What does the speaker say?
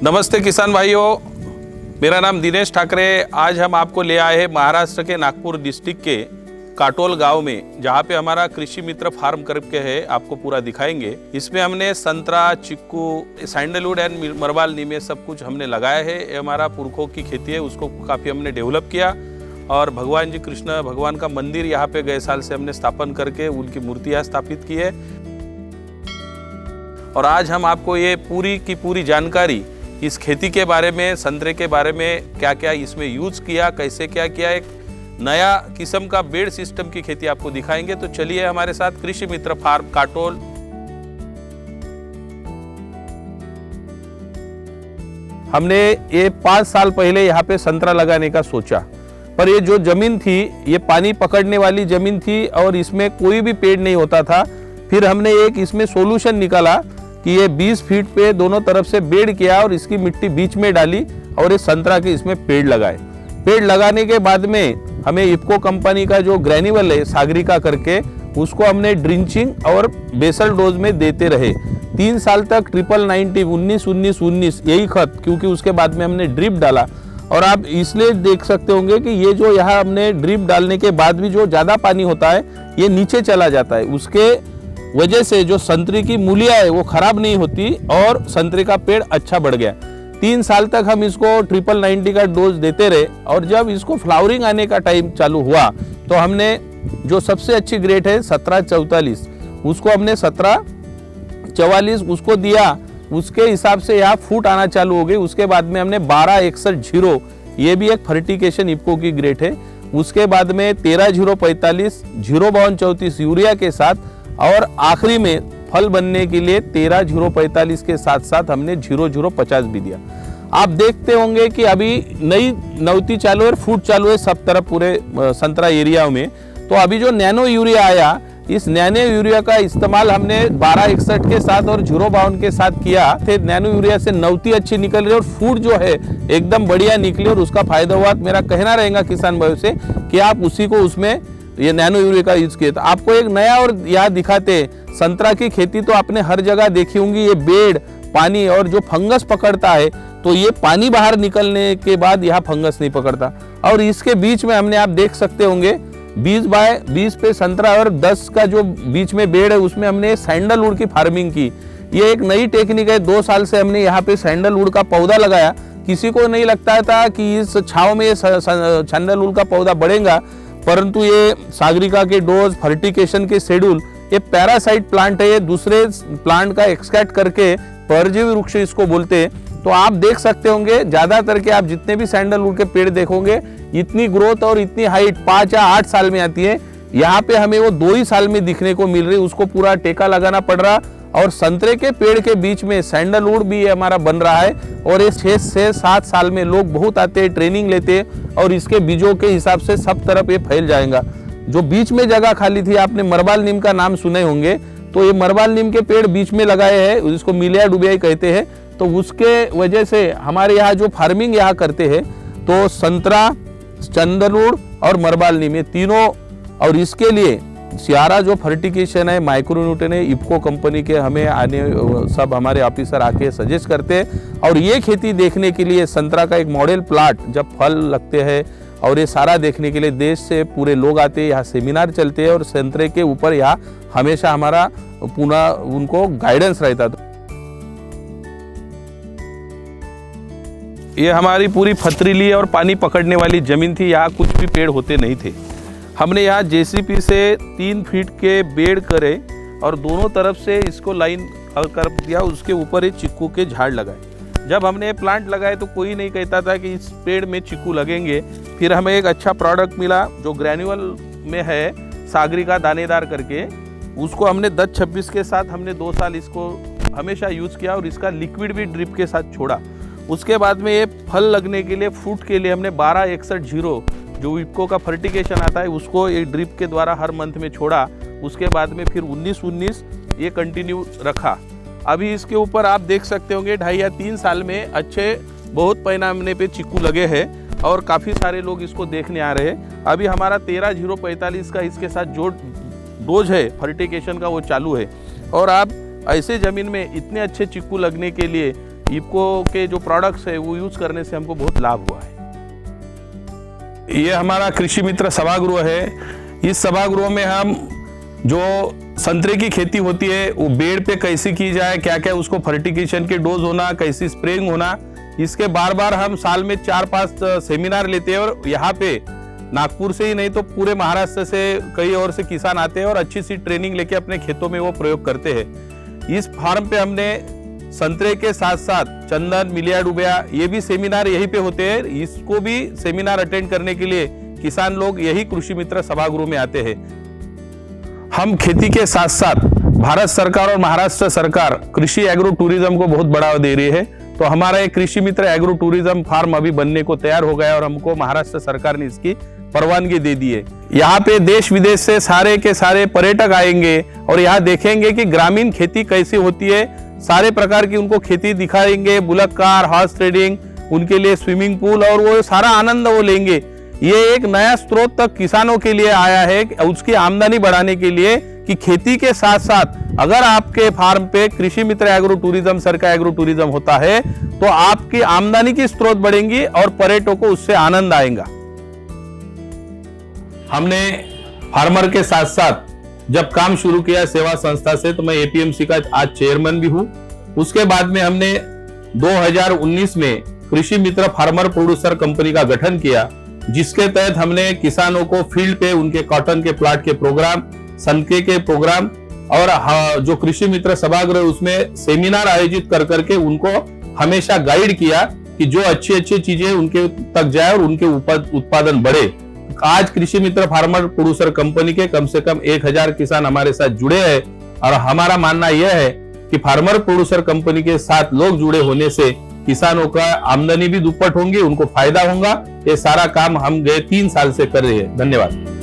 नमस्ते किसान भाइयों, मेरा नाम दिनेश ठाकरे। आज हम आपको ले आए हैं महाराष्ट्र के नागपुर डिस्ट्रिक्ट के काटोल गांव में, जहां पे हमारा कृषि मित्र फार्म करके है। आपको पूरा दिखाएंगे। इसमें हमने संतरा, चिक्कू, सैंडलवुड एंड मरबाल नीम सब कुछ हमने लगाया है। ये हमारा पुरखों की खेती है, उसको काफ़ी हमने डेवलप किया। और भगवान जी कृष्ण भगवान का मंदिर यहाँ पे गए साल से हमने स्थापन करके उनकी मूर्तियाँ स्थापित की है। और आज हम आपको ये पूरी की पूरी जानकारी इस खेती के बारे में, संतरे के बारे में, क्या क्या इसमें यूज़ किया, कैसे क्या किया, एक नया किस्म का बेड सिस्टम की खेती आपको दिखाएंगे। तो चलिए हमारे साथ कृषि मित्र फार्म काटोल। हमने ये 5 साल पहले यहाँ पे संतरा लगाने का सोचा, पर ये जो जमीन थी ये पानी पकड़ने वाली जमीन थी और इसमें कोई भी पेड़ नहीं होता था। फिर हमने एक इसमें सॉल्यूशन निकाला कि ये 20 फीट पे दोनों तरफ से बेड किया और इसकी मिट्टी बीच में डाली और ये संतरा के इसमें पेड़ लगाए। पेड़ लगाने के बाद में हमें इफको कंपनी का जो ग्रेन्यूल है सागरिका करके, उसको हमने ड्रिंचिंग और बेसल डोज में देते रहे 3 साल तक। 90-90, 19-19-19 यही खत, क्योंकि उसके बाद में हमने ड्रिप डाला। और आप इसलिए देख सकते होंगे कि ये जो यहाँ हमने ड्रिप डालने के बाद भी जो ज़्यादा पानी होता है ये नीचे चला जाता है। उसके वजह से जो संतरे की मूलियाँ है वो खराब नहीं होती और संतरे का पेड़ अच्छा बढ़ गया। 3 साल तक हम इसको 90-90 का डोज देते रहे। और जब इसको फ्लावरिंग आने का टाइम चालू हुआ तो हमने जो सबसे अच्छी ग्रेड है 1744, उसको हमने 1744 उसको दिया। उसके हिसाब से यहाँ फूट आना चालू हो गई। उसके बाद में हमने 1261-0, ये भी एक फर्टिकेशन इफको की ग्रेड है। उसके बाद में 13-045, 052-34 यूरिया के साथ, और आखिरी में फल बनने के लिए 13-045 के साथ साथ हमने 0050 भी दिया। आप देखते होंगे कि अभी नई नवती चालू है, फूट चालू है सब तरफ पूरे संतरा एरिया में। तो अभी जो नैनो यूरिया आया, इस नैनो यूरिया का इस्तेमाल हमने 1261 के साथ और 052 के साथ किया थे। नैनो यूरिया से नवती अच्छी निकल रही और फूट जो है एकदम बढ़िया निकली और उसका फायदा हुआ। मेरा कहना रहेगा किसान भाइयों से कि आप उसी को उसमें ये नैनो यूरिया का यूज किया। तो आपको एक नया और यहाँ दिखाते, संतरा की खेती तो आपने हर जगह देखी होंगी। ये बेड, पानी और जो फंगस पकड़ता है, तो ये पानी बाहर निकलने के बाद यहाँ फंगस नहीं पकड़ता। और इसके बीच में हमने, आप देख सकते होंगे, 20 बाय 20 पे संतरा और 10 का जो बीच में बेड है उसमें हमने सैंडलवुड की फार्मिंग की। ये एक नई टेक्निक है। 2 साल से हमने यहाँ पे सैंडलवुड का पौधा लगाया। किसी को नहीं लगता था कि इस छाव में सैंडलवुड का पौधा बढ़ेगा, परंतु ये सागरिका के डोज, फर्टिकेशन के शेड्यूल, ये पैरासाइट प्लांट है। ये दूसरे प्लांट का एक्सट्रैक्ट करके परजीवी वृक्ष इसको बोलते हैं। तो आप देख सकते होंगे ज्यादातर के आप जितने भी सैंडलवुड के पेड़ देखोगे, इतनी ग्रोथ और इतनी हाइट 5 या 8 साल में आती है। यहाँ पे हमें वो 2 ही साल में दिखने को मिल रही, उसको पूरा टेका लगाना पड़ रहा। और संतरे के पेड़ के बीच में सैंडलवुड भी हमारा बन रहा है। और ये 6 से 7 साल में लोग बहुत आते हैं, ट्रेनिंग लेते हैं और इसके बीजों के हिसाब से सब तरफ ये फैल जाएगा। जो बीच में जगह खाली थी, आपने मरबाल नीम का नाम सुने होंगे, तो ये मरबाल नीम के पेड़ बीच में लगाए हैं, उसको मिलिया डुबिया कहते हैं। तो उसके वजह से हमारे यहाँ जो फार्मिंग यहाँ करते हैं, तो संतरा, सैंडलवुड और मरबाल नीम, ये तीनों। और इसके लिए सियारा जो फर्टिकेशन है, माइक्रोन्यूट्रिएंट है, इफको कंपनी के हमें आने सब हमारे ऑफिसर आके सजेस्ट करते हैं। और ये खेती देखने के लिए संतरा का एक मॉडल प्लाट, जब फल लगते हैं और ये सारा देखने के लिए देश से पूरे लोग आते हैं, यहाँ सेमिनार चलते हैं और संतरे के ऊपर यहाँ हमेशा हमारा पूरा उनको गाइडेंस रहता था। ये हमारी पूरी पथरीली और पानी पकड़ने वाली जमीन थी, यहाँ कुछ भी पेड़ होते नहीं थे। हमने यहाँ जेसीपी से 3 फीट के बेड करे और दोनों तरफ से इसको लाइन कर दिया। उसके ऊपर एक चिक्कू के झाड़ लगाए। जब हमने प्लांट लगाए तो कोई नहीं कहता था कि इस पेड़ में चिक्कू लगेंगे। फिर हमें एक अच्छा प्रोडक्ट मिला जो ग्रेन्यूल में है, सागरिका दानेदार करके। उसको हमने 10-26 के साथ हमने 2 साल इसको हमेशा यूज़ किया और इसका लिक्विड भी ड्रिप के साथ छोड़ा। उसके बाद में ये फल लगने के लिए, फ्रूट के लिए हमने 1261-0 जो इफको का फर्टिकेशन आता है उसको एक ड्रिप के द्वारा हर मंथ में छोड़ा। उसके बाद में फिर 19-19 ये कंटिन्यू रखा। अभी इसके ऊपर आप देख सकते होंगे 2.5 या 3 साल में अच्छे बहुत पैमाने पे चिक्कू लगे हैं और काफ़ी सारे लोग इसको देखने आ रहे हैं। अभी हमारा 13-045 का इसके साथ जो डोज है फर्टिकेशन का वो चालू है। और आप ऐसे ज़मीन में इतने अच्छे चिक्कू लगने के लिए इफको के जो प्रोडक्ट्स है वो यूज करने से हमको बहुत लाभ हुआ है। ये हमारा कृषि मित्र सभागृह है। इस सभागृह में हम जो संतरे की खेती होती है वो बेड पे कैसे की जाए, क्या क्या उसको फर्टिगेशन के डोज होना, कैसी स्प्रेइंग होना, इसके बार बार हम साल में 4-5 सेमिनार लेते हैं। और यहाँ पे नागपुर से ही नहीं तो पूरे महाराष्ट्र से कई और से किसान आते हैं और अच्छी सी ट्रेनिंग लेके अपने खेतों में वो प्रयोग करते हैं। इस फार्म पे हमने संतरे के साथ साथ चंदन, मिलिया डुबिया, ये भी सेमिनार यहीं पे होते हैं। इसको भी सेमिनार अटेंड करने के लिए किसान लोग यही कृषि मित्र सभागृह में आते हैं। हम खेती के साथ साथ भारत सरकार और महाराष्ट्र सरकार कृषि एग्रो टूरिज्म को बहुत बढ़ावा दे रही है। तो हमारा एक कृषि मित्र एग्रो टूरिज्म फार्म अभी बनने को तैयार हो गया और हमको महाराष्ट्र सरकार ने इसकी परवानगी दे दी है। यहाँ पे देश विदेश से सारे के सारे पर्यटक आएंगे और यहाँ देखेंगे कि ग्रामीण खेती कैसी होती है। सारे प्रकार की उनको खेती दिखाएंगे, बुलक कार, हॉर्स ट्रेडिंग, उनके लिए स्विमिंग पूल, और वो सारा आनंद वो लेंगे। ये एक नया स्रोत तक किसानों के लिए आया है उसकी आमदनी बढ़ाने के लिए कि खेती के साथ साथ अगर आपके फार्म पे कृषि मित्र एग्रो टूरिज्म सर का एग्रो टूरिज्म होता है तो आपकी आमदनी की स्रोत बढ़ेंगी और पर्यटकों को उससे आनंद आएगा। हमने फार्मर के साथ साथ जब काम शुरू किया सेवा संस्था से, तो मैं एपीएमसी का आज चेयरमैन भी हूं। उसके बाद में हमने 2019 में कृषि मित्र फार्मर प्रोड्यूसर कंपनी का गठन किया, जिसके तहत हमने किसानों को फील्ड पे उनके कॉटन के प्लाट के प्रोग्राम, संतरे के प्रोग्राम और जो कृषि मित्र सभागृह उसमें सेमिनार आयोजित कर करके उनको हमेशा गाइड किया कि जो अच्छी अच्छी चीजें उनके तक जाए और उनके उत्पादन बढ़े। आज कृषि मित्र फार्मर प्रोड्यूसर कंपनी के कम से कम 1000 किसान हमारे साथ जुड़े हैं और हमारा मानना यह है कि फार्मर प्रोड्यूसर कंपनी के साथ लोग जुड़े होने से किसानों का आमदनी भी दुप्पट होंगी, उनको फायदा होगा। ये सारा काम हम गए 3 साल से कर रहे हैं। धन्यवाद।